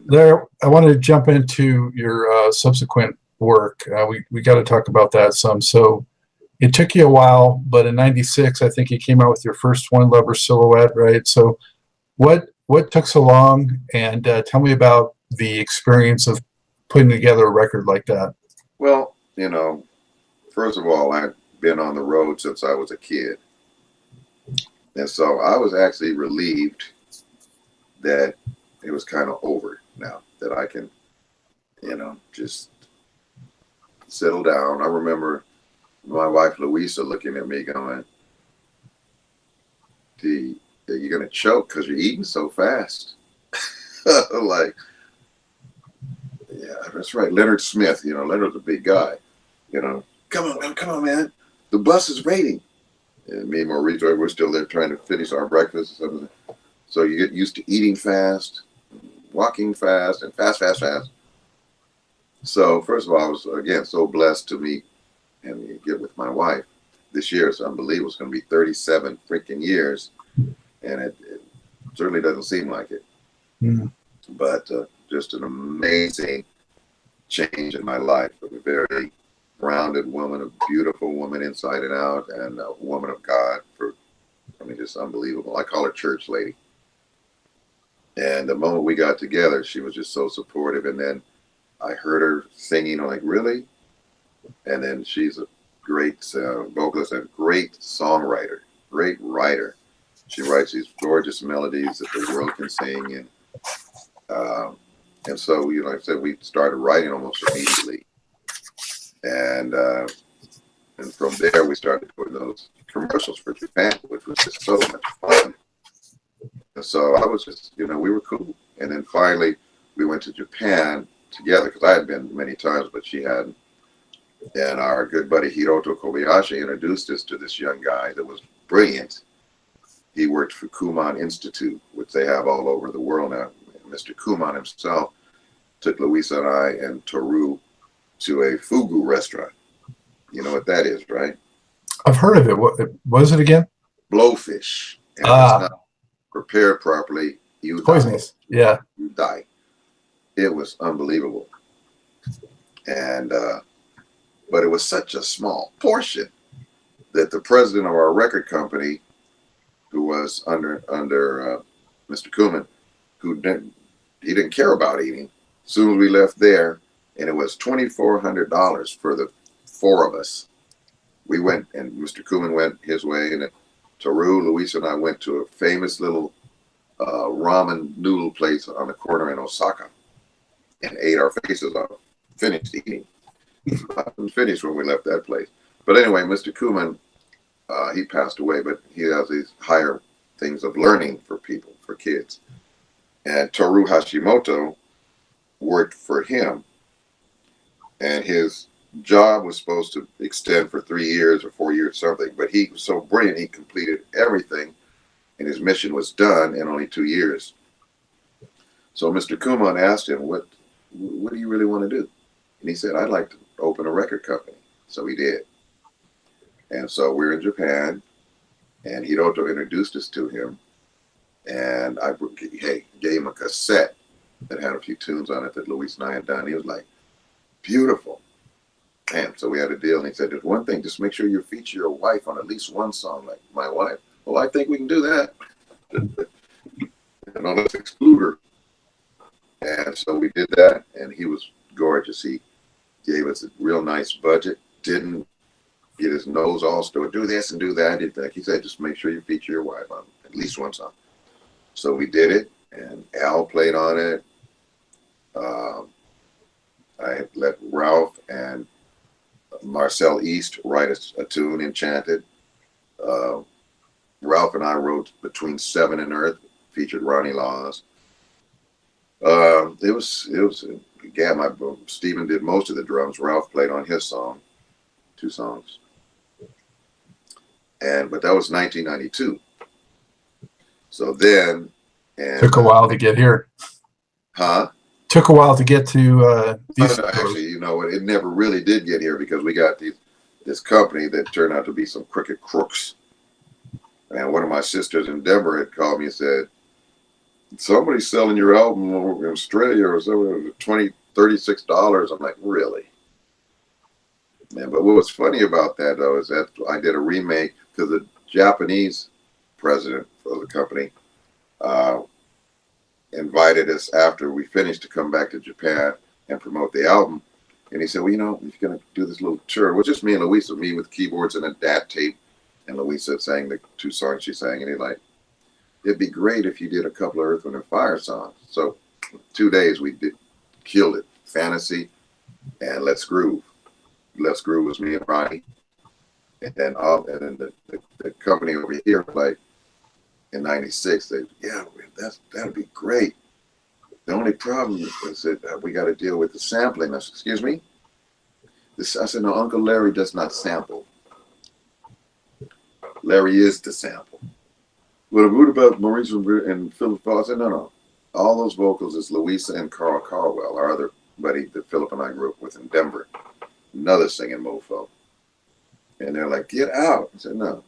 There, I wanted to jump into your subsequent work. We got to talk about that some. So it took you a while, but in '96, I think you came out with your first One Lover Silhouette, right? So what took so long? And tell me about the experience of putting together a record like that. Well, first of all, I've been on the road since I was a kid. And so I was actually relieved that it was kind of over now, that I can, just settle down. I remember my wife, Louisa, looking at me going, you're going to choke because you're eating so fast. Like, yeah, that's right. Leonard Smith, Leonard's a big guy, come on, man. The bus is waiting. And me and Mauricio, we're still there trying to finish our breakfast. So you get used to eating fast, walking fast, and fast. So first of all, I was, again, so blessed to meet and get with my wife this year. It's unbelievable. It's going to be 37 freaking years. And it certainly doesn't seem like it. Mm. But just an amazing change in my life. A very rounded woman, a beautiful woman inside and out, and a woman of God. Just unbelievable. I call her church lady. And the moment we got together, she was just so supportive. And then I heard her singing. I'm like, really? And then she's a great vocalist and great songwriter, great writer. She writes these gorgeous melodies that the world can sing. And so, like I said, we started writing almost immediately. And from there, we started doing those commercials for Japan, which was just so much fun. And so I was just, we were cool. And then finally, we went to Japan together, because I had been many times, but she hadn't. And our good buddy Hiroto Kobayashi introduced us to this young guy that was brilliant. He worked for Kumon Institute, which they have all over the world now. Mr. Kumon himself took Louisa and I and Toru to a fugu restaurant. You know what that is, right? I've heard of it. What was it again? Blowfish. And if it's not prepared properly, you poisonous. Die. Yeah. You die. It was unbelievable. And but it was such a small portion that the president of our record company, who was under Mr. Kuman, he didn't care about eating. As soon as we left there, and it was $2,400 for the four of us. We went, and Mr. Kuman went his way, and Toru, Luis, and I went to a famous little ramen noodle place on the corner in Osaka, and ate our faces off. Finished eating. I was finished when we left that place. But anyway, Mr. Kuman, he passed away, but he has these higher things of learning for people, for kids. And Toru Hashimoto worked for him, and his job was supposed to extend for 3 years or 4 years, something. But he was so brilliant, he completed everything, and his mission was done in only 2 years. So Mr. Kuman asked him, what do you really want to do? And he said, I'd like to open a record company. So he did. And so we're in Japan, and Hiroto introduced us to him. And I gave him a cassette that had a few tunes on it that Luis and I had done. He was like, beautiful. And so we had a deal, and he said, there's one thing, just make sure you feature your wife on at least one song, like my wife. Well, I think we can do that. Let's exclude her. And so we did that, and he was gorgeous. He gave us a real nice budget, didn't get his nose all still, do this and do that. He said, just make sure you feature your wife on at least one song. So we did it, and Al played on it. I let Ralph and Marcel East write a tune, Enchanted. Ralph and I wrote Between Seven and Earth, featured Ronnie Laws. It was Stephen did most of the drums. Ralph played on his song, 2 songs. But that was 1992. So then, took a while to get here. Huh? Took a while to get to these. Actually, it never really did get here, because we got this company that turned out to be some crooked crooks. And one of my sisters in Denver had called me and said, somebody's selling your album in Australia or somewhere $36. I'm like, really? Man, but what was funny about that though is that I did a remake because the Japanese president of the company invited us after we finished to come back to Japan and promote the album. And he said, well, we're going to do this little tour. It was just me and Louisa, me with keyboards and a DAT tape. And Louisa sang the 2 songs she sang. And he's like, it'd be great if you did a couple of Earth, Wind and Fire songs. So 2 days we killed it. Fantasy and Let's Groove. Let's Groove was me and Ronnie. And then the company over here, like in '96, that'd be great. The only problem is that we got to deal with the sampling. I said, excuse me? I said, no, Uncle Larry does not sample. Larry is the sample. Well, what about Maurice and Philip Paul? I said, no. All those vocals is Louisa and Carl Carwell, our other buddy that Philip and I grew up with in Denver. Another singing mofo. And they're like, get out. I said, no,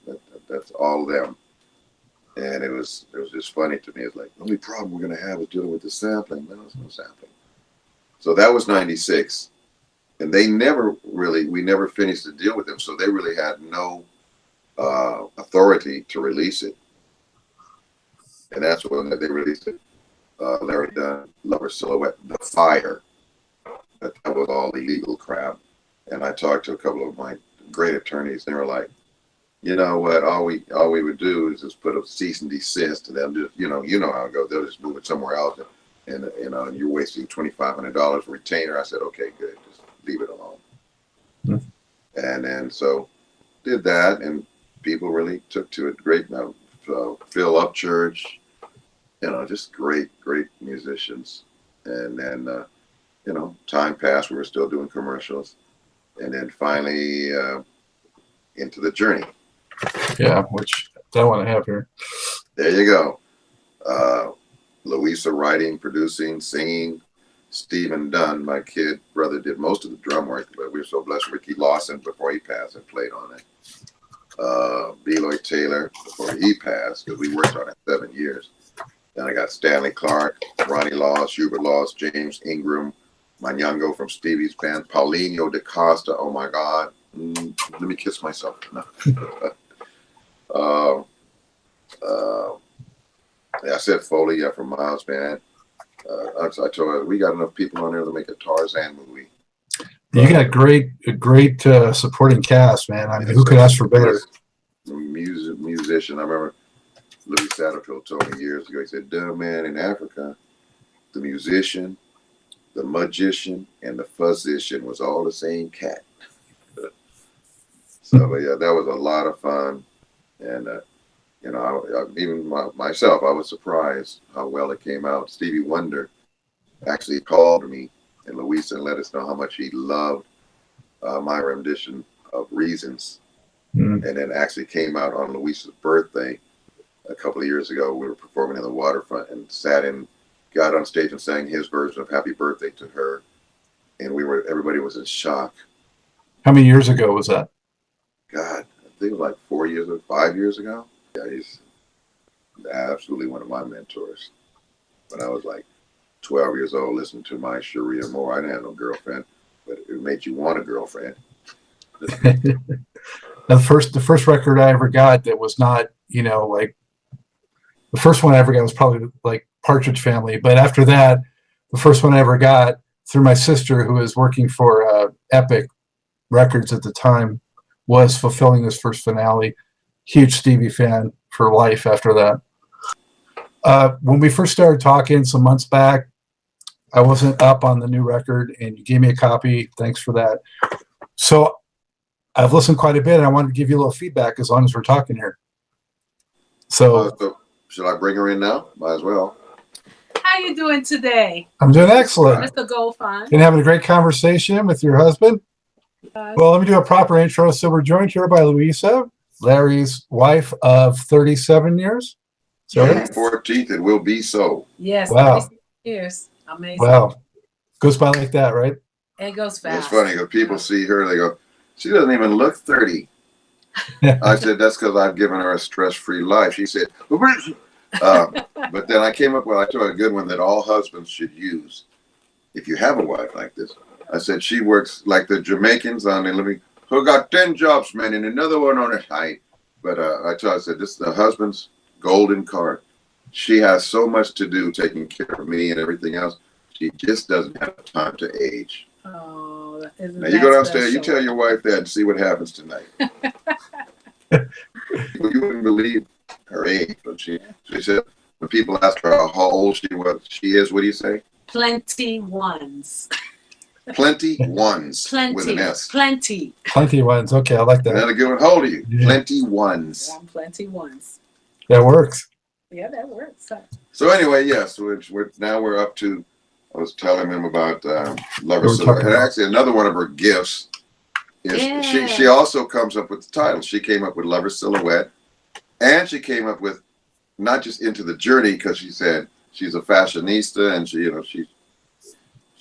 that's all them. And it was just funny to me. It's like, the only problem we're going to have is dealing with the sampling. No, there's no sampling. So that was '96. And we never finished the deal with them. So they really had no authority to release it. And that's when they released it. Larry Dunn, Lover Silhouette, The Fire. That was all illegal crap. And I talked to a couple of my great attorneys. They were like, you know what? All we would do is just put a cease and desist, and they'll just, you know how it goes. They'll just move it somewhere else, and you're wasting $2,500 retainer. I said, okay, good, just leave it alone. Mm-hmm. And then so did that, and people really took to it. Great, Phil Upchurch, just great musicians. And then time passed. We were still doing commercials, and then finally Into the Journey. Yeah, which that one I have here. There you go. Louisa writing, producing, singing. Stephen Dunn, my kid brother, did most of the drum work, but we were so blessed. Ricky Lawson, before he passed, had played on it. B. Lloyd Taylor, before he passed, because we worked on it 7 years. Then I got Stanley Clark, Ronnie Laws, Hubert Laws, James Ingram, Manyango from Stevie's band, Paulinho da Costa. Oh my God. Let me kiss myself. No. I said Foley, from Miles Band. I told her we got enough people on there to make a Tarzan movie. You got a great supporting cast, man. I mean, who could ask for better? Musician. I remember Louis Satterfield told me years ago. He said, "Dumb man, in Africa, the musician, the magician, and the physician was all the same cat." So yeah, that was a lot of fun, and myself, I was surprised how well it came out. Stevie Wonder actually called me and Louisa and let us know how much he loved my rendition of Reasons, and then actually came out on Louisa's birthday a couple of years ago. We were performing in the Waterfront and got on stage and sang his version of Happy Birthday to her, and everybody was in shock. How many years ago was that? God, I think it was like 4 years or 5 years ago. Yeah, he's absolutely one of my mentors. When I was like 12 years old, listening to my Sharia Moore, I didn't have no girlfriend, but it made you want a girlfriend. The first record I ever got that was not, like the first one I ever got was probably like Partridge Family. But after that, the first one I ever got through my sister, who was working for Epic Records at the time, was Fulfilling This First Finale. Huge Stevie fan for life after that. When we first started talking some months back, I wasn't up on the new record, and you gave me a copy. Thanks for that. So I've listened quite a bit, and I wanted to give you a little feedback as long as we're talking here. So should I bring her in now? Might as well. How you doing today? I'm doing excellent. Mr. Goldfine. Been having a great conversation with your husband. Well, let me do a proper intro. So we're joined here by Louisa, Larry's wife of 37 years. June 14th, it will be so. Yes. Wow. 36 years. Amazing. Wow. Goes by like that, right? It goes fast. It's funny because people see her, they go, she doesn't even look 30. I said, that's because I've given her a stress-free life. She said, But then I came up with, I told a good one that all husbands should use if you have a wife like this. I said, she works like the Jamaicans on the living, who got 10 jobs, man, and another one on her height. But I said, this is the husband's golden card. She has so much to do taking care of me and everything else. She just doesn't have time to age. Oh, isn't Now you that go downstairs, you special? tell your wife that and see what happens tonight. You wouldn't believe her age, but she said when people ask her how old she is, what do you say? Plenty ones. Plenty ones Plenty. with an S. Plenty. Plenty of ones. Okay, I like that. Another good one. How old are you? Yeah. Plenty ones. Yeah, plenty ones. That works. Yeah, that works. So anyway, yes, now we're up to. I was telling him about Lover We were Silhouette. talking And about- actually, another one of her gifts is Yeah. she also comes up with the title. She came up with Lover Silhouette, and she came up with not just Into the Journey because she said she's a fashionista and she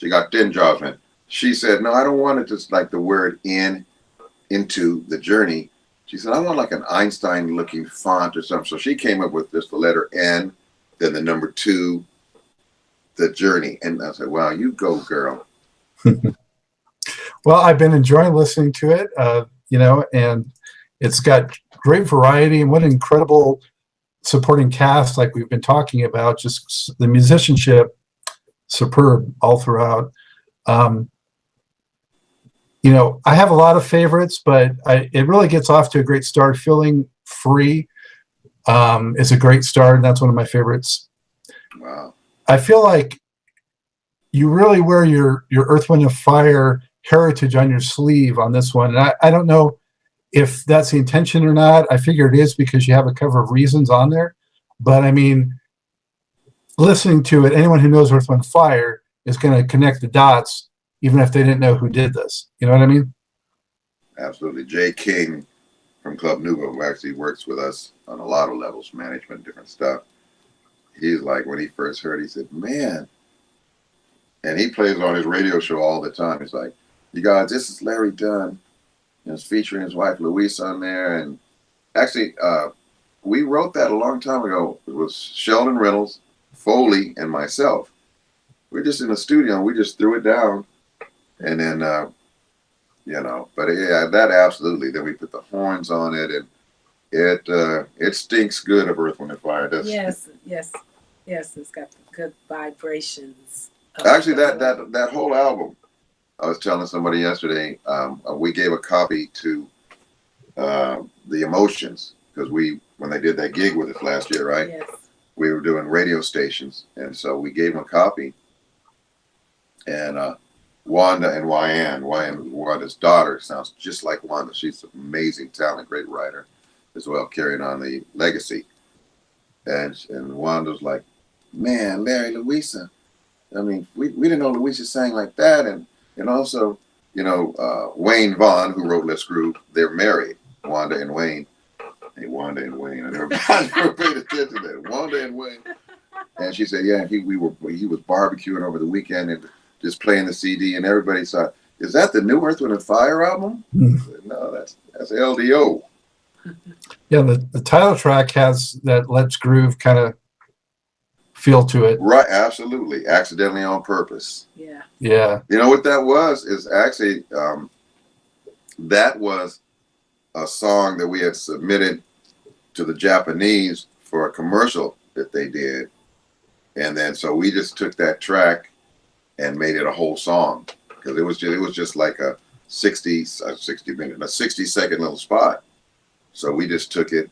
got 10 jobs, man. She said, no, I don't want it just like the word into the journey. She said, I want like an Einstein looking font or something. So she came up with just the letter N, then the number 2, the journey. And I said, wow, you go, girl. Well, I've been enjoying listening to it, and it's got great variety and what an incredible supporting cast like we've been talking about. Just the musicianship, superb all throughout. I have a lot of favorites, but it really gets off to a great start. Feeling Free is a great start, and that's one of my favorites. Wow. I feel like you really wear your Earth, Wind, and Fire heritage on your sleeve on this one. And I don't know if that's the intention or not. I figure it is because you have a cover of Reasons on there. But I mean, listening to it, anyone who knows Earth, Wind, and Fire is going to connect the dots, even if they didn't know who did this. You know what I mean? Absolutely. Jay King from Club Nouveau, who actually works with us on a lot of levels, management, different stuff. He's like, when he first heard, he said, man, and he plays on his radio show all the time. He's like, you guys, this is Larry Dunn. And it's featuring his wife, Louise, on there. And actually, we wrote that a long time ago. It was Sheldon Reynolds, Foley, and myself. We're just in the studio, and we just threw it down. And then, but yeah, that absolutely. Then we put the horns on it, and it stinks good of Earth, Wind, and Fire. Yes. It's got good vibrations. Actually, that whole album, I was telling somebody yesterday, we gave a copy to the Emotions because when they did that gig with us last year, right? Yes. We were doing radio stations, and so we gave them a copy. And Wanda and Wanda's daughter sounds just like Wanda. She's an amazing talent, great writer as well, carrying on the legacy. And Wanda's like, man, Larry, Louisa. I mean, we didn't know Louisa sang like that. And also, Wayne Vaughn, who wrote Let's Groove, they're married, Wanda and Wayne. Hey, Wanda and Wayne. I never paid attention to that. Wanda and Wayne. And she said, yeah, he was barbecuing over the weekend and just playing the CD, and everybody saw, is that the new Earth, Wind, and Fire album? No, that's LDO. Yeah, the title track has that Let's Groove kind of feel to it. Right, absolutely. Accidentally on Purpose. Yeah. Yeah. You know what that was? Is actually, that was a song that we had submitted to the Japanese for a commercial that they did. And then, so we just took that track and made it a whole song because it was just like a 60-second little spot. So we just took it,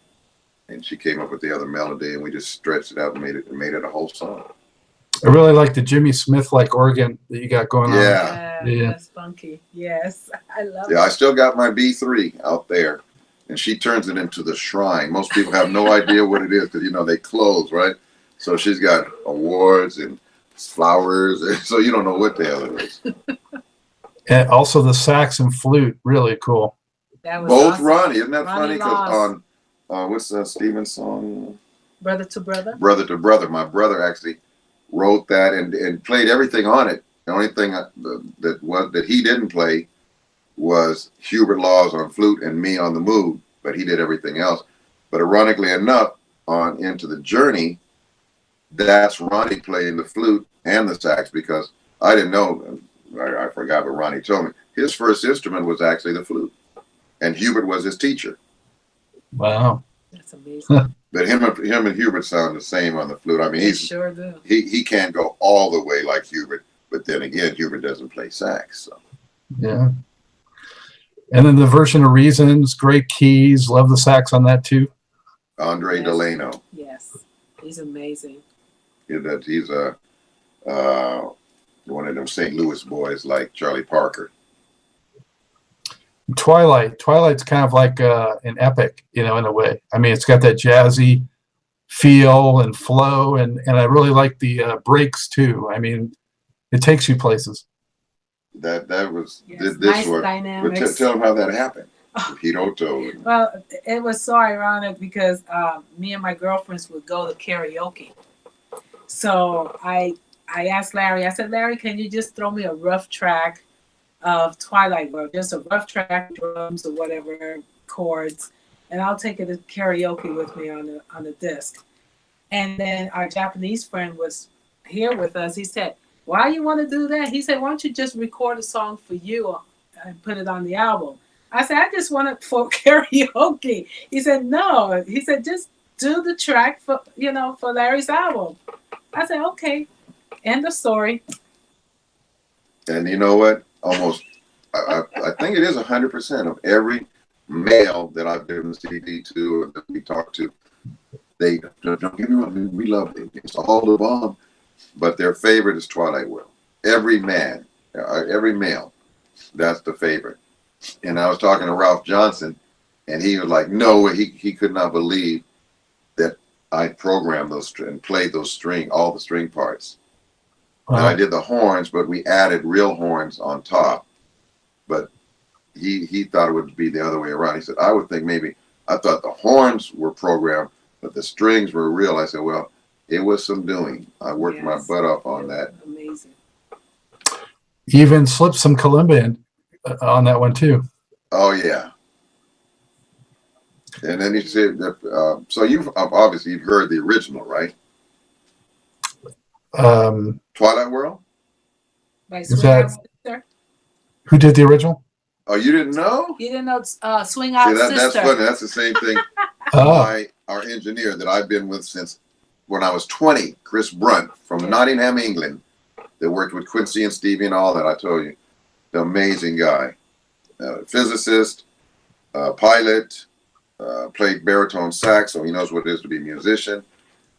and she came up with the other melody, and we just stretched it out and made it a whole song. I really like the Jimmy Smith like organ that you got going on. Yeah. Yeah. That's funky. Yes. I love Yeah, I it. still got my B3 out there, and she turns it into the shrine. Most people have no idea what it is because they close, right? So she's got awards and flowers, and so you don't know what the hell it is. And also the sax and flute, really cool. That was Both awesome. Ronnie, isn't that Ronnie funny? Because Laws. on what's Steven's song? Brother to Brother. Brother to Brother. My brother actually wrote that and played everything on it. The only thing that he didn't play was Hubert Laws on flute and me on the mood, but he did everything else. But ironically enough, on Into the Journey, that's Ronnie playing the flute and the sax, because I didn't know, I forgot, but Ronnie told me his first instrument was actually the flute, and Hubert was his teacher. Wow. That's amazing. But him and Hubert sound the same on the flute. I mean, They sure do. he can't go all the way like Hubert, but then again, Hubert doesn't play sax. So. Yeah. And then the version of Reasons, great keys. Love the sax on that too. Andre Yes. Delano. Yes, he's amazing. He's a one of them St. Louis boys like Charlie Parker. Twilight's kind of like an epic, in a way. I mean, it's got that jazzy feel and flow, and I really like the breaks too. I mean, it takes you places. That was Yes, this nice one. But dynamics. tell him how that happened. Hiroto. Well, it was so ironic because me and my girlfriends would go to karaoke. So I asked Larry, I said, Larry, can you just throw me a rough track of Twilight World, just a rough track, drums or whatever, chords, and I'll take it to karaoke with me on the disc. And then our Japanese friend was here with us. He said, why you want to do that? He said, why don't you just record a song for you and put it on the album? I said, I just want it for karaoke. He said, no. He said, just do the track for Larry's album. I said, okay. End of story. And you know what? Almost, I think it is 100% of every male that I've given the CD to or that we talk to. They don't get me wrong, we love it. It's all the bomb, but their favorite is Twilight World. Every man, every male, that's the favorite. And I was talking to Ralph Johnson, and he was like, no, he could not believe that I programmed those and played those all the string parts. And I did the horns, but we added real horns on top. But he thought it would be the other way around. He said, I would think maybe, I thought the horns were programmed, but the strings were real. I said, well, it was some doing. I worked my butt off on that. Amazing. You even slipped some kalimba in on that one too. Oh, yeah. And then he said, that, so you've obviously heard the original, right? Twilight World? By Is Swing that- Out Sister. Who did the original? Oh, you didn't know? You didn't know Swing Out See, that's Sister. funny. That's the same thing. Oh, Our engineer that I've been with since when I was 20, Chris Brunt from Nottingham, England, that worked with Quincy and Stevie and all that. I told you, the amazing guy, physicist, pilot, played baritone sax, so he knows what it is to be a musician,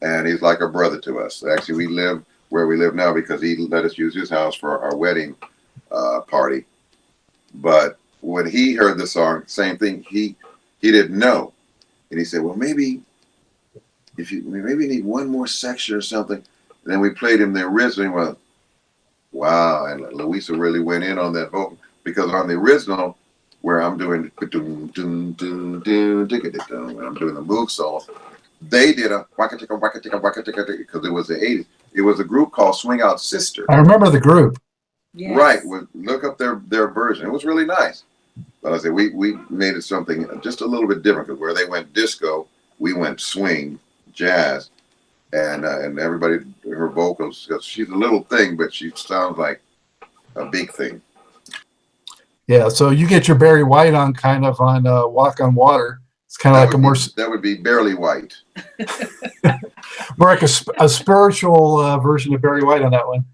and he's like a brother to us. Actually, we live where we live now because he let us use his house for our wedding party. But when he heard the song, same thing. He didn't know, and he said, "Well, maybe maybe need one more section or something." And then we played him the original. And went, wow! And Louisa really went in on that vocal because on the original, where I'm doing when I'm doing the Moog solo, they did a waka ticka because it was the 80s. It was a group called Swing Out Sister. I remember the group. Yes. Right. Look up their version. It was really nice. But I said we made it something just a little bit different because where they went disco, we went swing, jazz, and everybody, her vocals, because she's a little thing, but she sounds like a big thing. Yeah, so you get your Barry White on kind of on Walk on Water. It's kind of like That would be Barely White. more like a spiritual version of Barry White on that one.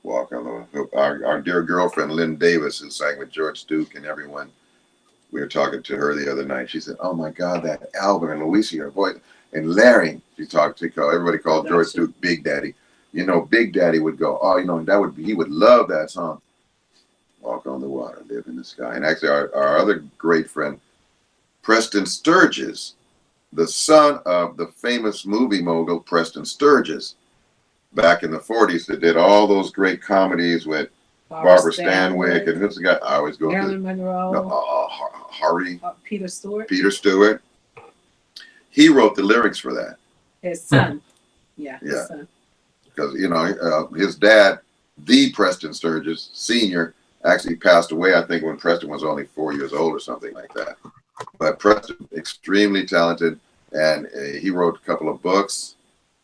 Walk on our dear girlfriend Lynn Davis, who sang with George Duke and everyone. We were talking to her the other night. She said, "Oh my God, that album!" And Louisa, her voice, and Larry. She talked to everybody called George Duke Big Daddy. You know, Big Daddy would go, "Oh, he would love that song." Walk on the Water, Live in the Sky. And actually, our other great friend, Preston Sturges, the son of the famous movie mogul Preston Sturges, back in the 40s, that did all those great comedies with Barbara Stanwyck, and who's the guy I always go Marilyn to? Monroe. Harvey. Peter Stewart. Peter Stewart. He wrote the lyrics for that. His son. Yeah. Yeah. His son. Because, his dad, the Preston Sturges, Sr., actually passed away, I think, when Preston was only 4 years old or something like that. But Preston, extremely talented, and he wrote a couple of books.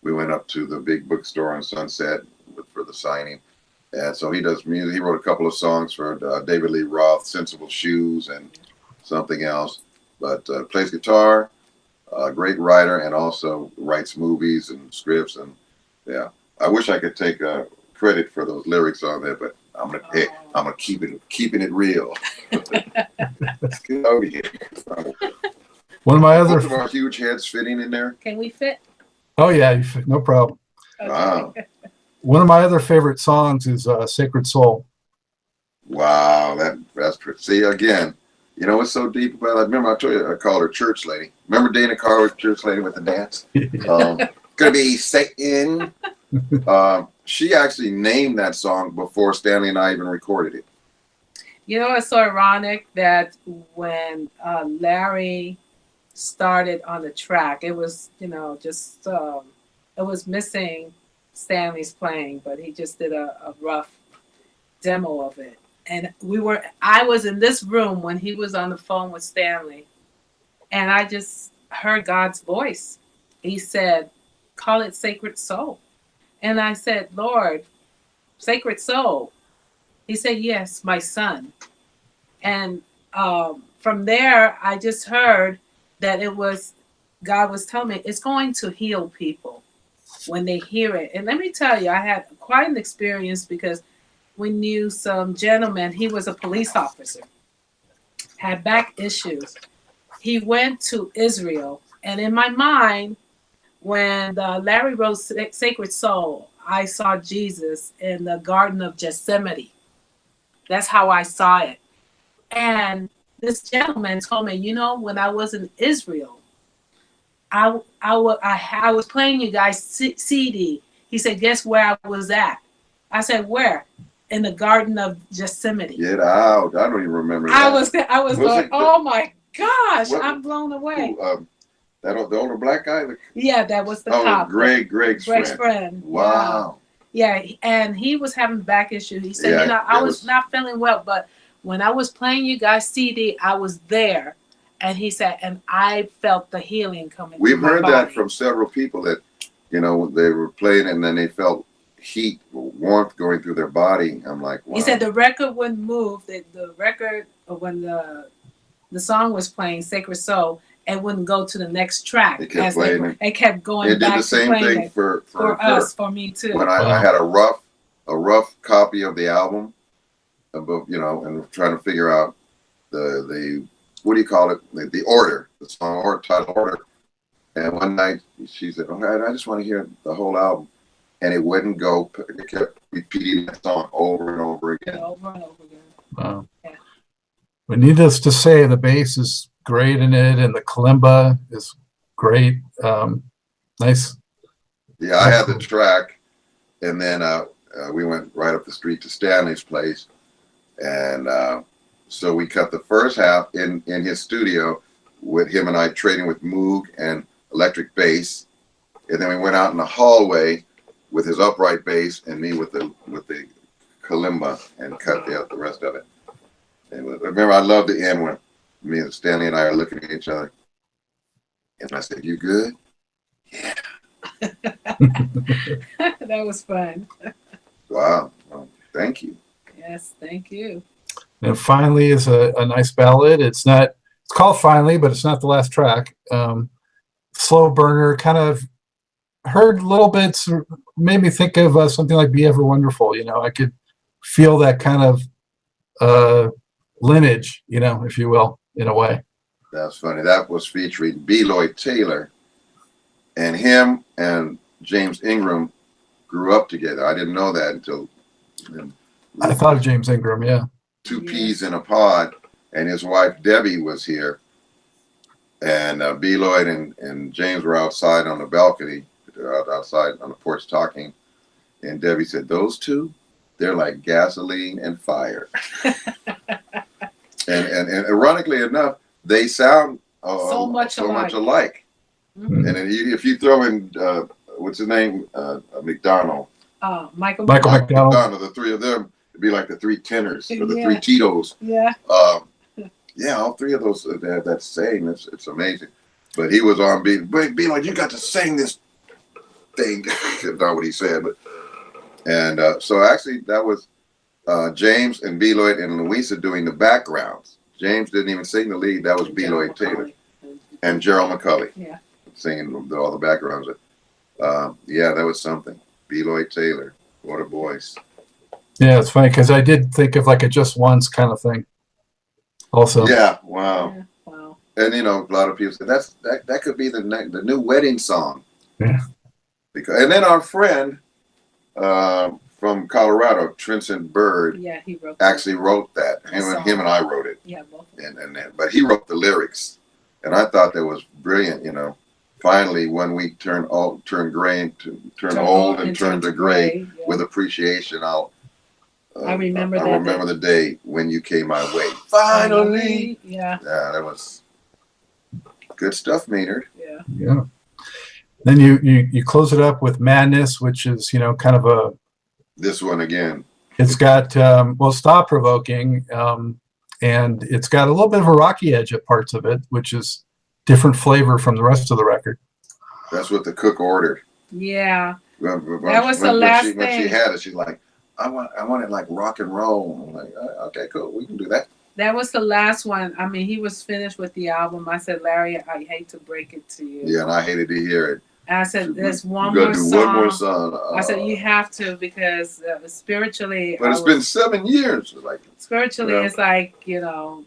we went up to the big bookstore on Sunset for the signing. And so he does music. He wrote a couple of songs for David Lee Roth, Sensible Shoes, and something else. But plays guitar, great writer, and also writes movies and scripts. And yeah, I wish I could take credit for those lyrics on there, but I'm gonna keeping it real. Let's get over here. One of my other. Both of our huge heads fitting in there. Can we fit? Oh yeah, no problem. Okay. Wow. One of my other favorite songs is "Sacred Soul." Wow, that's pretty. See, again, you know what's so deep about it? I remember I told you I called her church lady. Remember Dana Carr, church lady with the dance? Gonna be Satan. She actually named that song before Stanley and I even recorded it. You know, it's so ironic that when Larry started on the track, it was, just it was missing Stanley's playing, but he just did a rough demo of it. And I was in this room when he was on the phone with Stanley, and I just heard God's voice. He said, "Call it Sacred Soul." And I said, "Lord, Sacred Soul." He said, "Yes, my son." And from there, I just heard that God was telling me it's going to heal people when they hear it. And let me tell you, I had quite an experience because we knew some gentleman. He was a police officer, had back issues. He went to Israel. And in my mind, when Larry wrote Sacred Soul, I saw Jesus in the Garden of Gethsemane. That's how I saw it. And this gentleman told me, when I was in Israel, I was playing you guys CD. He said, "Guess where I was at?" I said, "Where?" "In the Garden of Gethsemane." Get out! I don't even remember that. I was going, "Oh my gosh, I'm blown away." The older black guy. Yeah, that was the cop. Greg's friend. Wow. Yeah, and he was having back issues. He said, I was not feeling well, but when I was playing you guys CD, I was there. And he said, and I felt the healing coming. We've heard that from several people that, they were playing and then they felt heat, warmth going through their body. I'm like, wow. He said the record wouldn't move. The record, when the song was playing, Sacred Soul, it wouldn't go to the next track. It kept playing. It kept going it back did the same to playing thing for us, for me too. When I had a rough copy of the album, and trying to figure out the what do you call it, the order, the song or title order. And one night she said, "Okay, I just want to hear the whole album," and it wouldn't go. It kept repeating that song over and over again. Over and over again. Wow. Yeah. But needless to say, the bass is great in it, and the kalimba is great. Nice. Yeah, I had the track, and then we went right up the street to Stanley's place, and so we cut the first half in his studio with him and I trading with Moog and electric bass, and then we went out in the hallway with his upright bass and me with the kalimba and cut the rest of it. And remember, I love the end when me and Stanley and I are looking at each other, and I said, "You good?" Yeah. That was fun. Wow. Well, thank you. Yes, thank you. And Finally is a nice ballad. It's called Finally, but it's not the last track. Slow burner, kind of heard little bits, made me think of something like Be Ever Wonderful. I could feel that kind of lineage, if you will, in a way. That's funny. That was featuring B. Lloyd Taylor, and him and James Ingram grew up together. I didn't know that until I thought of James Ingram, yeah. Two peas in a pod, and his wife Debbie was here, and B. Lloyd and James were outside on the balcony, outside on the porch talking, and Debbie said, "Those two, they're like gasoline and fire." and ironically enough, they sound so much alike. Mm-hmm. And if you throw in what's his name, McDonald, Michael McDonald, the three of them, it'd be like the three tenors or the Yeah. three Tito's. Yeah. Yeah, all three of those have that saying. It's amazing. But he was on beat. Be like, you got to sing this thing. Not what he said, but and so actually that was James and B. Lloyd and Louisa doing the backgrounds. James didn't even sing the lead. That was B. Lloyd Taylor and Gerald McCulley. Yeah. Singing all the backgrounds. Yeah, that was something. B. Lloyd Taylor, what a voice. Yeah, it's funny because I did think of like a just once kind of thing. Also. Yeah, wow. Yeah, wow. And you know, a lot of people say that could be the new wedding song. Yeah. Because and then our friend from Colorado, Trenton Bird, Yeah, he actually wrote that. Him and I wrote it. Yeah, both. But he wrote the lyrics, and I thought that was brilliant. You know, finally when we turn old and turn to gray Yeah. with appreciation, I remember that. I remember the day when you came my way. Finally. Yeah. Yeah, that was good stuff, Maynard. Yeah. Yeah. Then you close it up with Madness, which is, you know, kind of This one again. it's got, well, it's thought provoking, and it's got a little bit of a rocky edge at parts of it, which is different flavor from the rest of the record. That's what the cook ordered. Yeah. That was the last when she thing. had it, she's like, I want it like rock and roll. I'm like, okay, cool, we can do that. That was the last one. I mean, he was finished with the album. I said, Larry, I hate to break it to you. Yeah, and I hated to hear it. And I said, there's one You more gotta do song. one more song. I said, you have to, because spiritually. But it's been 7 years. Like, spiritually, yeah. It's like, you know,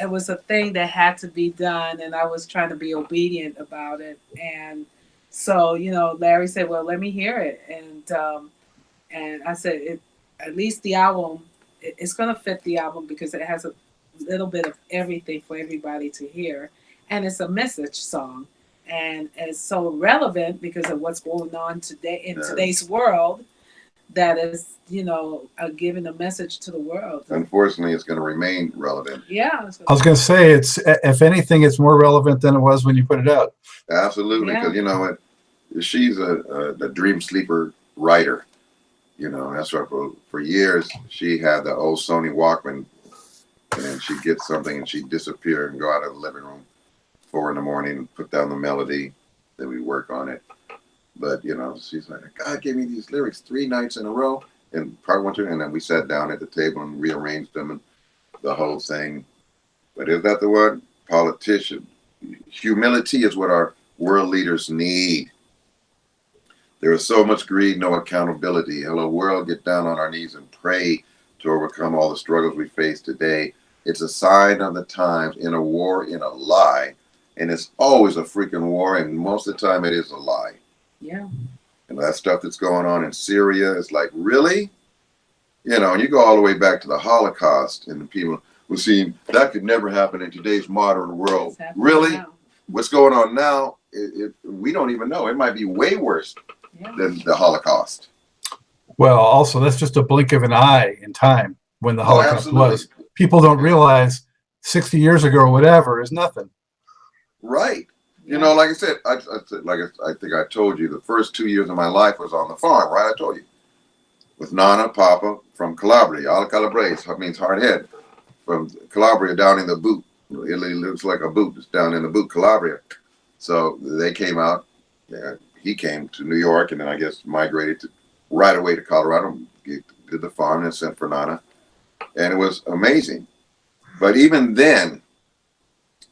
it was a thing that had to be done, and I was trying to be obedient about it. And so, you know, Larry said, well, let me hear it. And I said, at least the album, it's going to fit the album because it has a little bit of everything for everybody to hear. And it's a message song. And it's so relevant because of what's going on today in today's world, that is, you know, giving a message to the world. unfortunately, it's going to remain relevant. Yeah. I was going to say, it's, if anything, it's more relevant than it was when you put it out. Absolutely, because you know what, she's a dream sleeper writer. You know, that's why for years she had the old Sony Walkman, and she'd get something and she'd disappear and go out of the living room 4 in the morning and put down the melody. Then we work on it. But you know, she's like, God gave me these lyrics 3 nights in a row, and part 1, 2, and then we sat down at the table and rearranged them and the whole thing. But is that the word? Politician. Humility is what our world leaders need. There is so much greed, no accountability. Hello, world, get down on our knees and pray to overcome all the struggles we face today. It's a sign of the times, in a war, in a lie. And it's always a freaking war, and most of the time it is a lie. Yeah. And that stuff that's going on in Syria is like, really? You know, and you go all the way back to the Holocaust, and the people were seeing that could never happen in today's modern world. Really? Now. What's going on now, we don't even know. It might be way worse than the Holocaust. Well, also, that's just a blink of an eye in time when the Holocaust absolutely. was. People don't realize 60 years ago or whatever is nothing. Right. You know, like I said, I think I told you, the first 2 years of my life was on the farm, right? I told you. With Nana, Papa, from Calabria. Alla Calabrese means hard head. From Calabria down in the boot. Italy looks like a boot. It's down in the boot, Calabria. So they came out. Yeah, he came to New York, and then I guess migrated right away to Colorado. Did the farm and sent for Nana. And it was amazing. But even then,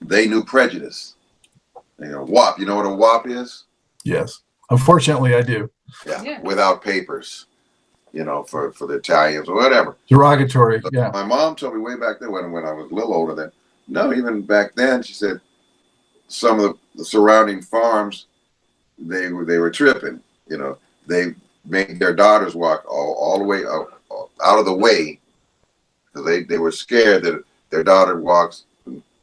they knew prejudice. You know, WAP. You know what a WAP is? Yes. Unfortunately, I do. Yeah. Without papers. You know, for the Italians or whatever. Derogatory. Yeah. My mom told me way back then when I was a little older than, no, even back then, she said some of the surrounding farms, they were tripping. You know, they made their daughters walk all the way out of the way because they were scared that their daughter walks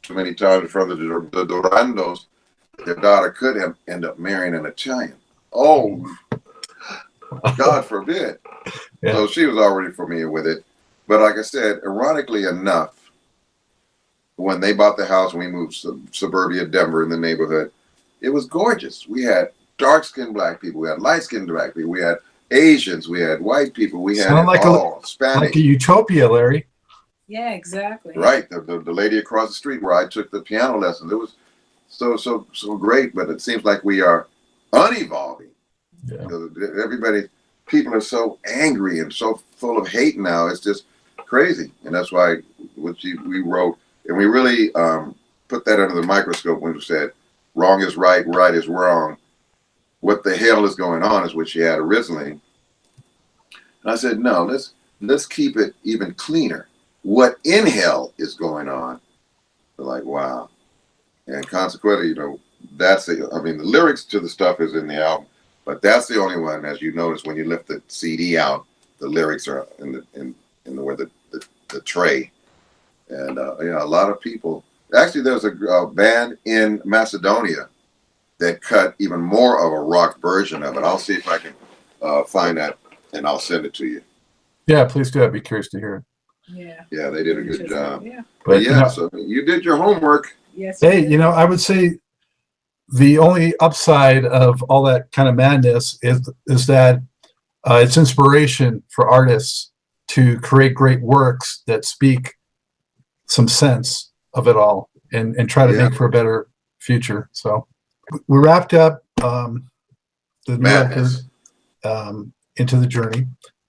too many times in front of the Durandos. Their daughter could end up marrying an Italian. Oh, God forbid. Yeah. So she was already familiar with it. But like I said, ironically enough, when they bought the house and we moved to suburbia Denver in the neighborhood, it was gorgeous. We had dark-skinned black people. We had light-skinned black people. We had Asians. We had white people. We had Spanish. Like a utopia, Larry. Yeah, exactly. Right. The lady across the street where I took the piano lessons, it was so great, but it seems like we are unevolving. Yeah. Everybody, people are so angry and so full of hate now. It's just crazy, and that's why we wrote, and we really put that under the microscope when we said, "Wrong is right, right is wrong. What the hell is going on?" is what she had originally. And I said, "No, let's keep it even cleaner. What in hell is going on?" They're like, "Wow," and consequently, that's the. I mean, the lyrics to the stuff is in the album. But that's the only one, as you notice, when you lift the CD out, the lyrics are in the where the tray, and a lot of people. Actually, there's a band in Macedonia that cut even more of a rock version of it. I'll see if I can find that, and I'll send it to you. Yeah, please do. I'd be curious to hear it. Yeah. Yeah, they did a good job. Yeah. But yeah, so you did your homework. Yes. Hey, I would say the only upside of all that kind of madness is that it's inspiration for artists to create great works that speak some sense of it all and try to make for a better future. So we wrapped up the new record, Into the Journey,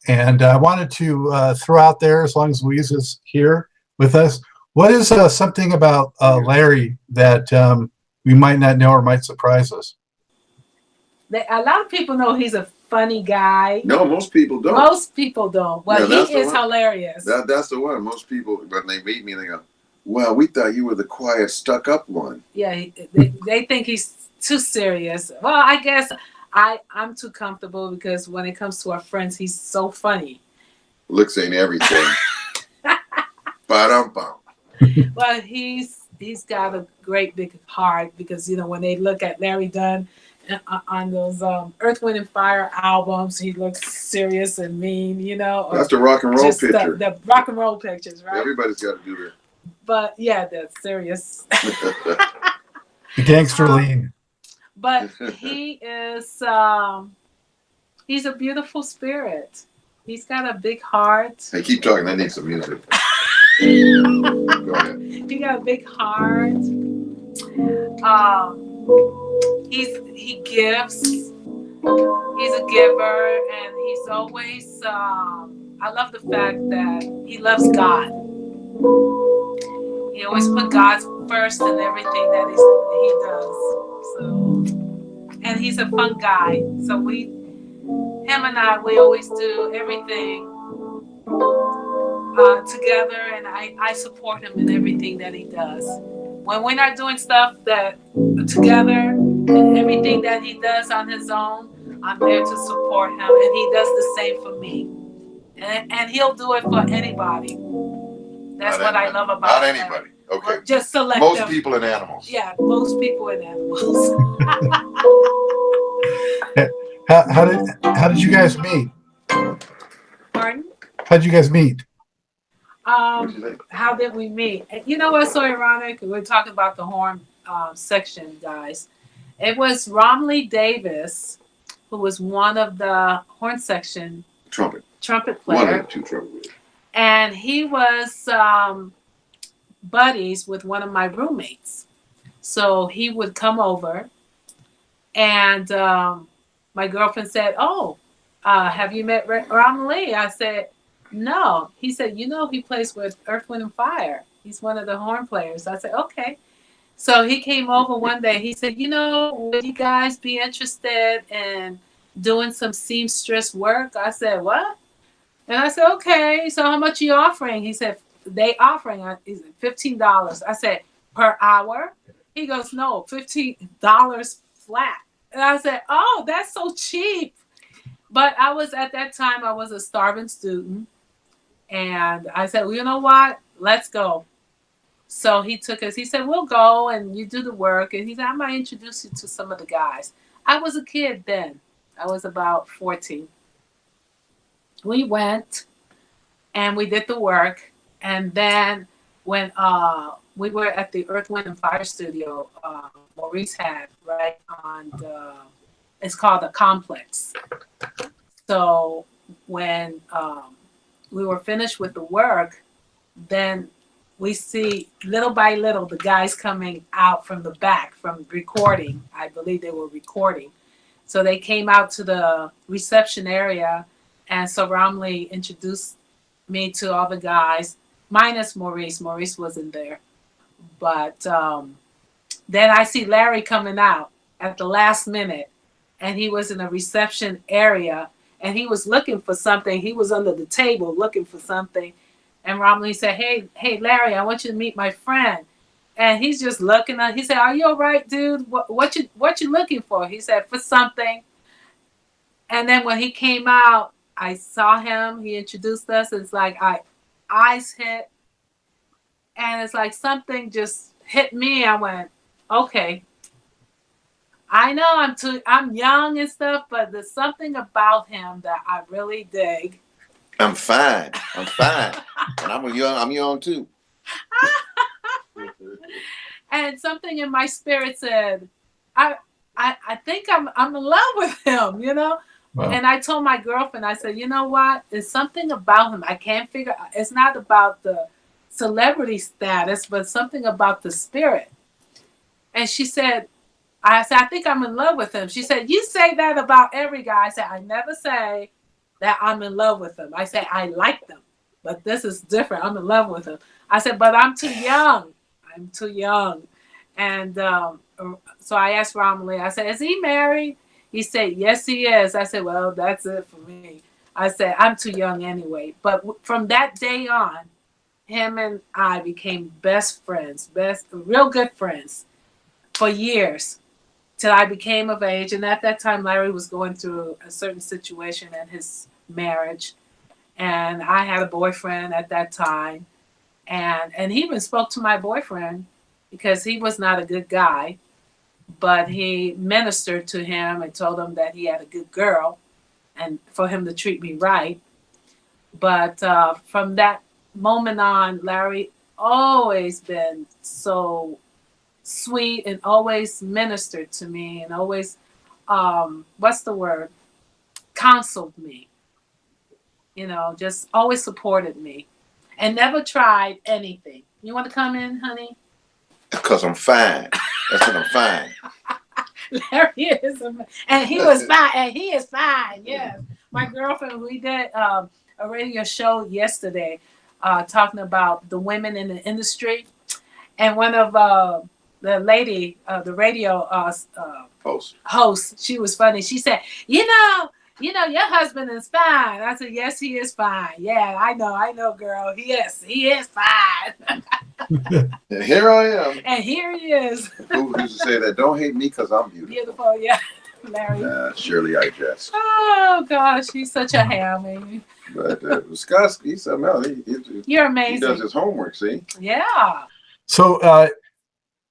and I wanted to throw out there, as long as Louise is here with us, what is something about Larry that we might not know or might surprise us? A lot of people know he's a funny guy. No, most people don't. Most people don't. Well, Yeah, he is hilarious. That's the one. Most people, when they meet me, they go, "Well, we thought you were the quiet, stuck-up one." Yeah, they think he's too serious. Well, I guess I'm too comfortable because when it comes to our friends, he's so funny. Looks ain't everything. Ba-dum-bum. Well, he's got a great big heart because when they look at Larry Dunn on those Earth, Wind and Fire albums, he looks serious and mean. That's the rock and roll picture. The rock and roll pictures, right? Everybody's got to do that. But yeah, that's serious. The gangster lean. But he is he's a beautiful spirit. He's got a big heart. Hey, keep talking. I need some music. Go ahead. He got a big heart. He gives. He's a giver, and he's always. I love the fact that he loves God. He always put God first in everything that he does. So, and he's a fun guy. So him and I, we always do everything together, and I support him in everything that he does. When we're not doing stuff that together, and everything that he does on his own, I'm there to support him, and he does the same for me. And he'll do it for anybody. That's what I love about him. Not anybody. Okay. Just select most people and animals. Yeah, most people and animals. How did you guys meet? Pardon? How did you guys meet? How did we meet? You know what's so ironic? We're talking about the horn section, guys. It was Romley Davis, who was one of the horn section trumpet player. One of the two trumpet players. And he was buddies with one of my roommates. So he would come over, and my girlfriend said, "Oh, have you met Romley?" I said, "No." He said, he plays with Earth, Wind and Fire. He's one of the horn players. I said, "Okay." So he came over one day. He said, "Would you guys be interested in doing some seamstress work?" I said, "What?" And I said, "Okay, so how much are you offering?" He said, "They offering $15. I said, "Per hour?" He goes, "No, $15 flat." And I said, "Oh, that's so cheap." But at that time, I was a starving student. And I said, "Well, you know what? Let's go." So he took us. He said, "We'll go and you do the work." And he said, "I might introduce you to some of the guys." I was a kid then. I was about 14. We went and we did the work. And then when we were at the Earth, Wind and Fire studio, Maurice had, right, on it's called the Complex. So when we were finished with the work, then we see little by little the guys coming out from the back from recording. I believe they were recording. So they came out to the reception area, and so Romley introduced me to all the guys, minus Maurice. Maurice wasn't there. But then I see Larry coming out at the last minute, and he was in a reception area, and he was looking for something. He was under the table looking for something. And Romley said, hey, Larry, I want you to meet my friend. And he's just looking at. He said, "Are you all right, dude? What you looking for?" He said, "For something." And then when he came out, I saw him. He introduced us. It's like eyes hit, and it's like something just hit me. I went, "Okay, I know I'm young and stuff, but there's something about him that I really dig." I'm fine. And I'm young too. And something in my spirit said, I think I'm in love with him, you know? Wow. And I told my girlfriend, I said, you know what? There's something about him. I can't figure it's not about the celebrity status, but something about the spirit. And she said, I think I'm in love with him. She said, you say that about every guy. I said, I never say that I'm in love with him. I say, I like them, but this is different. I'm in love with him. I said, but I'm too young. I'm too young. And so I asked Romley, I said, is he married? He said, yes, he is. I said, well, that's it for me. I said, I'm too young anyway. But from that day on, him and I became best friends, real good friends for years till I became of age. And at that time, Larry was going through a certain situation in his marriage. And I had a boyfriend at that time. And he even spoke to my boyfriend because he was not a good guy, but he ministered to him and told him that he had a good girl and for him to treat me right. But from that moment on, Larry always been so sweet and always ministered to me and always, counseled me, just always supported me and never tried anything. You want to come in, honey? Because I'm fine. That's what I'm fine. Larry is, and he was fine, and he is fine. Yes, my girlfriend. We did a radio show yesterday, talking about the women in the industry, and one of the lady, the radio host, she was funny. She said, "You know, your husband is fine." I said, "Yes, he is fine. Yeah, I know, girl. He is fine." And here I am. And here he is. Who used to say that? Don't hate me because I'm beautiful. Beautiful, yeah. Larry. Surely I jest. Oh, gosh, he's such a hammy. But Scott, he's something else. You're amazing. He does his homework, see? Yeah. So,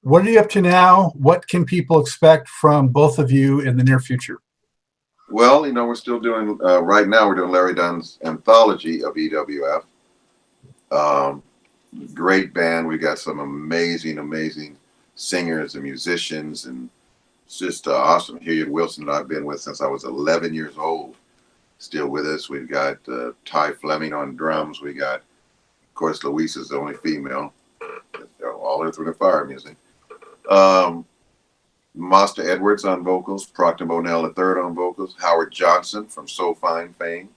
what are you up to now? What can people expect from both of you in the near future? Well, we're still doing, right now, we're doing Larry Dunn's anthology of EWF. Great band. We got some amazing singers and musicians, and it's just awesome. Hilliard Wilson that I've been with since I was 11 years old, still with us. We've got Ty Fleming on drums. We got, of course, Louise is the only female. All Earth, Wind & Fire music. Master Edwards on vocals, Proctor Bonell III on vocals, Howard Johnson from So Fine fame,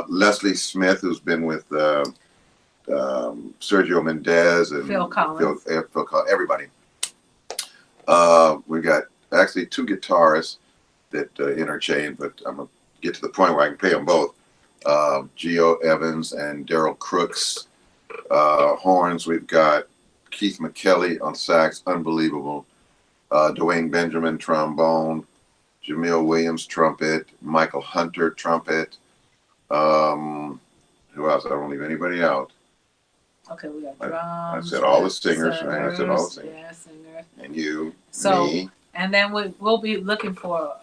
Leslie Smith, who's been with Sergio Mendez and Phil Collins, everybody. We got actually two guitarists that interchange, but I'm gonna get to the point where I can pay them both. Gio Evans and Daryl Crooks. Horns, we've got Keith McKelly on sax, unbelievable. Dwayne Benjamin trombone, Jamil Williams trumpet, Michael Hunter trumpet. Who else? I don't leave anybody out. Okay, we got drums. I said all the singers, right? I said all the singers. Yeah, singers. And you, so, me. And then we'll be looking for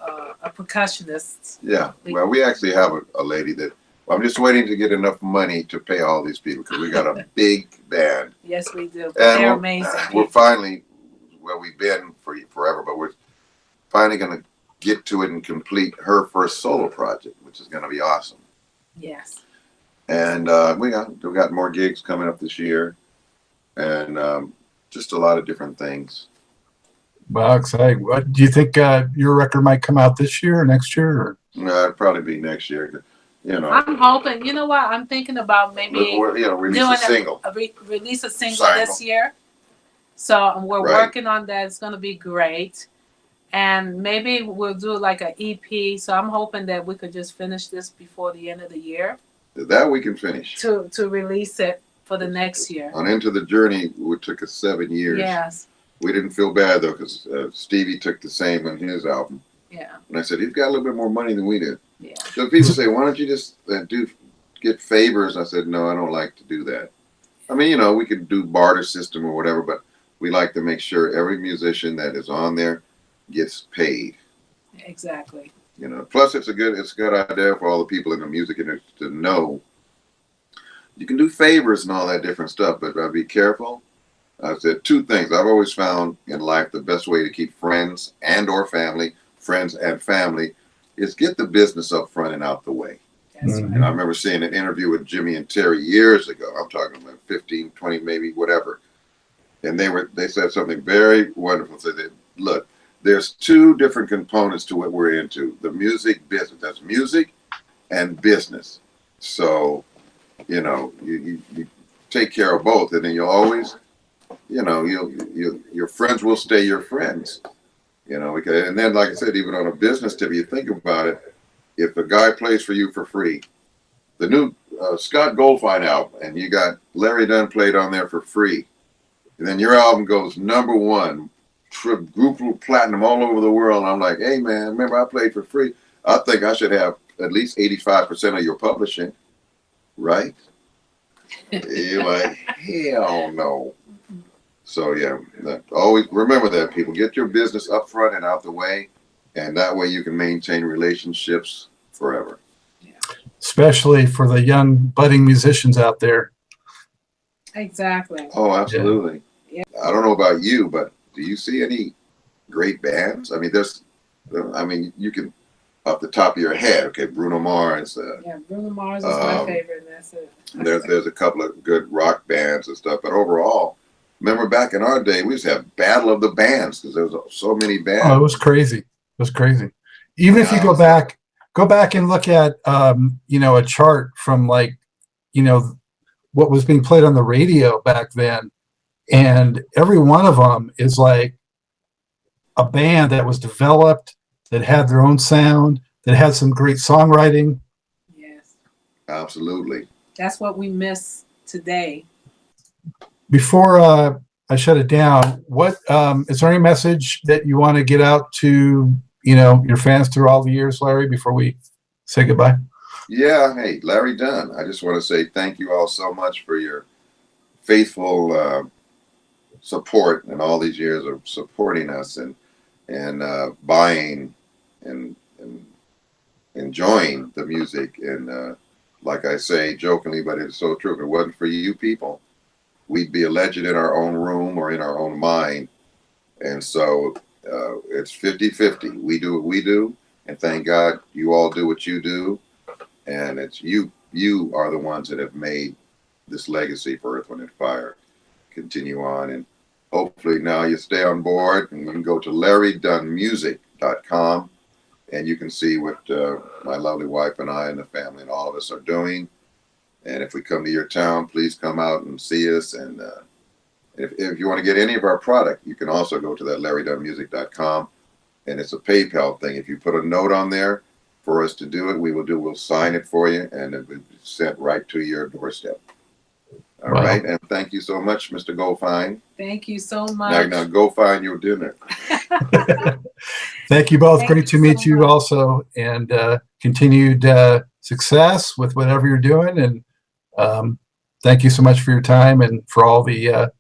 a percussionist. Yeah. Well, we actually have a lady that, I'm just waiting to get enough money to pay all these people because we got a big band. Yes, we do. And they're amazing. We're finally, we've been for forever, but we're finally going to get to it and complete her first solo project, which is going to be awesome. Yes. And we got more gigs coming up this year, and just a lot of different things. Well, exciting. Do you think your record might come out this year or next year? Or? No, it'd probably be next year. You know, I'm hoping. You know what? I'm thinking about maybe release doing a single. Release a single this year. So we're working on that. It's gonna be great. And maybe we'll do like an EP. So I'm hoping that we could just finish this before the end of the year. That we can finish. To release it for the next year. On Into the Journey, it took us 7 years. Yes. We didn't feel bad though, because Stevie took the same on his album. Yeah. And I said, he's got a little bit more money than we did. Yeah. So people say, why don't you just get favors? I said, no, I don't like to do that. I mean, you know, we could do barter system or whatever, but we like to make sure every musician that is on there gets paid. Exactly. You know, plus it's a good idea for all the people in the music industry to know you can do favors and all that different stuff, but be careful. I said 2 things I've always found in life: the best way to keep friends and family is get the business up front and out the way. That's right. And I remember seeing an interview with Jimmy and Terry years ago. I'm talking about 15, 20, maybe whatever. And they said something very wonderful. They said, look, there's 2 different components to what we're into. The music business. That's music and business. So, you know, you take care of both, and then you'll always, you know, your friends will stay your friends. You know, because, and then, like I said, even on a business tip, you think about it, if a guy plays for you for free, the new Scott Goldfine album, and you got Larry Dunn played on there for free, and then your album goes #1, group platinum all over the world, and I'm like, hey man, remember I played for free? I think I should have at least 85% of your publishing, right? You're like, hell no. So yeah, always remember that, people. Get your business up front and out the way, and that way you can maintain relationships forever. Yeah. Especially for the young budding musicians out there. Exactly. Oh, absolutely. Yeah. I don't know about you, but do you see any great bands? I mean, you can, off the top of your head, okay, Bruno Mars. Yeah, Bruno Mars is my favorite, and that's it. There's a couple of good rock bands and stuff, but overall, remember back in our day, we used to have Battle of the Bands because there was so many bands. Oh, it was crazy. It was crazy. Even if you go back and look at, you know, a chart from like, you know, what was being played on the radio back then, and every one of them is like a band that was developed, that had their own sound, that had some great songwriting. Yes. Absolutely. That's what we miss today. Before I shut it down, what is there any message that you want to get out to, you know, your fans through all the years, Larry, before we say goodbye? Yeah. Hey, Larry Dunn. I just want to say thank you all so much for your faithful support and all these years of supporting us and buying and enjoying the music. And like I say jokingly, but it's so true, if it wasn't for you people, we'd be a legend in our own room or in our own mind. And so it's 50-50. We do what we do, and thank God you all do what you do. And it's you are the ones that have made this legacy for Earth, Wind and Fire continue on. And hopefully now you stay on board, and you can go to LarryDunnMusic.com, and you can see what my lovely wife and I and the family and all of us are doing. And if we come to your town, please come out and see us. And if you want to get any of our product, you can also go to that LarryDunnMusic.com, and it's a PayPal thing. If you put a note on there for us to do it, we'll sign it for you, and it will be sent right to your doorstep. All right, and thank you so much, Mr. Goldfine. Thank you so much. Now go find your dinner. Thank you both. Thank Great to you meet so you much. also, and continued success with whatever you're doing. And thank you so much for your time and for all the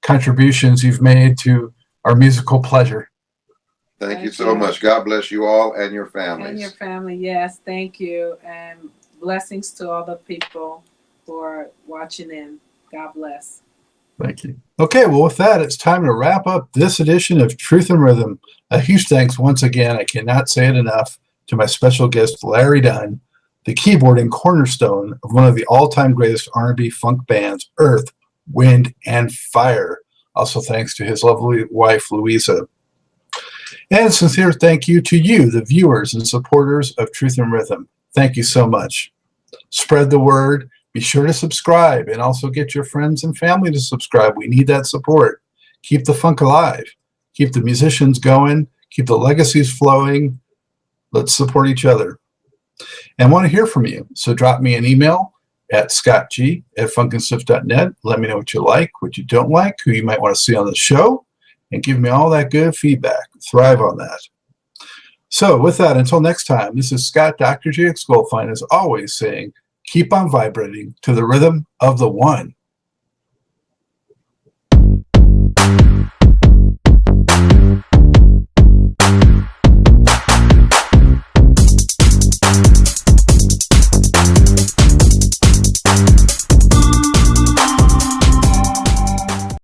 contributions you've made to our musical pleasure. Thank you so much. God bless you all and your families. And your family, yes. Thank you. And blessings to all the people who are watching in. God bless. Thank you. Okay, well, with that, it's time to wrap up this edition of Truth and Rhythm. A huge thanks once again, I cannot say it enough, to my special guest, Larry Dunn, the keyboarding cornerstone of one of the all-time greatest R&B funk bands, Earth, Wind, and Fire. Also thanks to his lovely wife, Louisa. And a sincere thank you to you, the viewers and supporters of Truth and Rhythm. Thank you so much. Spread the word. Be sure to subscribe and also get your friends and family to subscribe. We need that support. Keep the funk alive. Keep the musicians going. Keep the legacies flowing. Let's support each other. And I want to hear from you. So drop me an email at scottg@funkandstuff.net. Let me know what you like, what you don't like, who you might want to see on the show, and give me all that good feedback. Thrive on that. So with that, until next time, this is Scott, Dr. GX Goldfine, as always saying, keep on vibrating to the rhythm of the one.